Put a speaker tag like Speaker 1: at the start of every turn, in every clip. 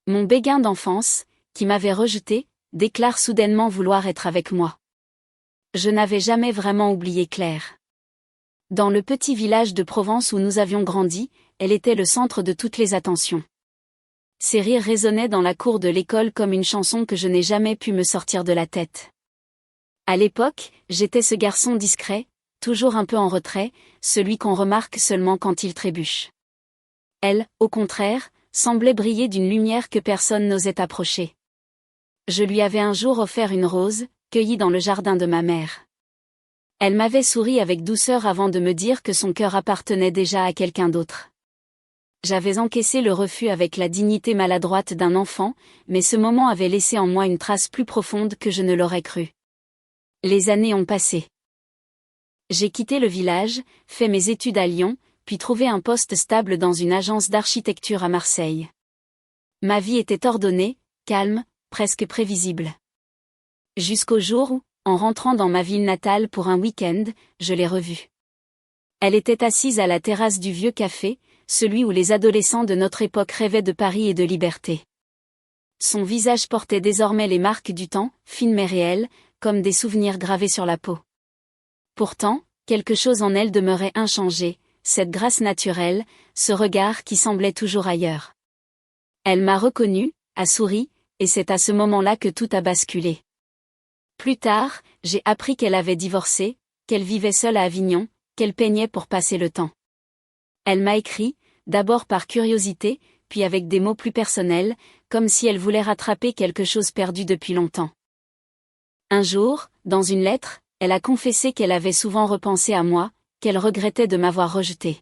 Speaker 1: Mon béguin d'enfance, qui m'avait rejeté, déclare soudainement vouloir être avec moi. Je n'avais jamais vraiment oublié Claire. Dans le petit village de Provence où nous avions grandi, elle était le centre de toutes les attentions. Ses rires résonnaient dans la cour de l'école comme une chanson que je n'ai jamais pu me sortir de la tête. À l'époque, j'étais ce garçon discret, toujours un peu en retrait, celui qu'on remarque seulement quand il trébuche. Elle, au contraire, semblait briller d'une lumière que personne n'osait approcher. Je lui avais un jour offert une rose, cueillie dans le jardin de ma mère. Elle m'avait souri avec douceur avant de me dire que son cœur appartenait déjà à quelqu'un d'autre. J'avais encaissé le refus avec la dignité maladroite d'un enfant, mais ce moment avait laissé en moi une trace plus profonde que je ne l'aurais cru. Les années ont passé. J'ai quitté le village, fait mes études à Lyon, puis trouvé un poste stable dans une agence d'architecture à Marseille. Ma vie était ordonnée, calme, presque prévisible. Jusqu'au jour où, en rentrant dans ma ville natale pour un week-end, je l'ai revue. Elle était assise à la terrasse du vieux café, celui où les adolescents de notre époque rêvaient de Paris et de liberté. Son visage portait désormais les marques du temps, fines mais réelles, comme des souvenirs gravés sur la peau. Pourtant, quelque chose en elle demeurait inchangé, cette grâce naturelle, ce regard qui semblait toujours ailleurs. Elle m'a reconnu, a souri, et c'est à ce moment-là que tout a basculé. Plus tard, j'ai appris qu'elle avait divorcé, qu'elle vivait seule à Avignon, qu'elle peignait pour passer le temps. Elle m'a écrit, d'abord par curiosité, puis avec des mots plus personnels, comme si elle voulait rattraper quelque chose perdu depuis longtemps. Un jour, dans une lettre, elle a confessé qu'elle avait souvent repensé à moi, qu'elle regrettait de m'avoir rejetée.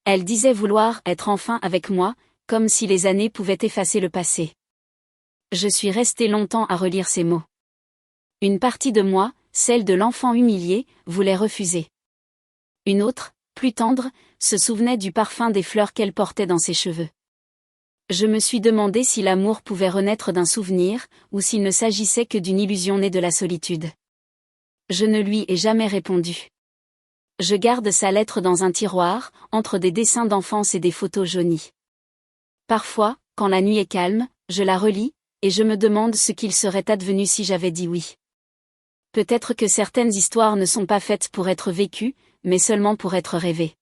Speaker 1: Elle disait vouloir être enfin avec moi, comme si les années pouvaient effacer le passé. Je suis restée longtemps à relire ces mots. Une partie de moi, celle de l'enfant humilié, voulait refuser. Une autre, plus tendre, se souvenait du parfum des fleurs qu'elle portait dans ses cheveux. Je me suis demandé si l'amour pouvait renaître d'un souvenir, ou s'il ne s'agissait que d'une illusion née de la solitude. Je ne lui ai jamais répondu. Je garde sa lettre dans un tiroir, entre des dessins d'enfance et des photos jaunies. Parfois, quand la nuit est calme, je la relis, et je me demande ce qu'il serait advenu si j'avais dit oui. Peut-être que certaines histoires ne sont pas faites pour être vécues, mais seulement pour être rêvées.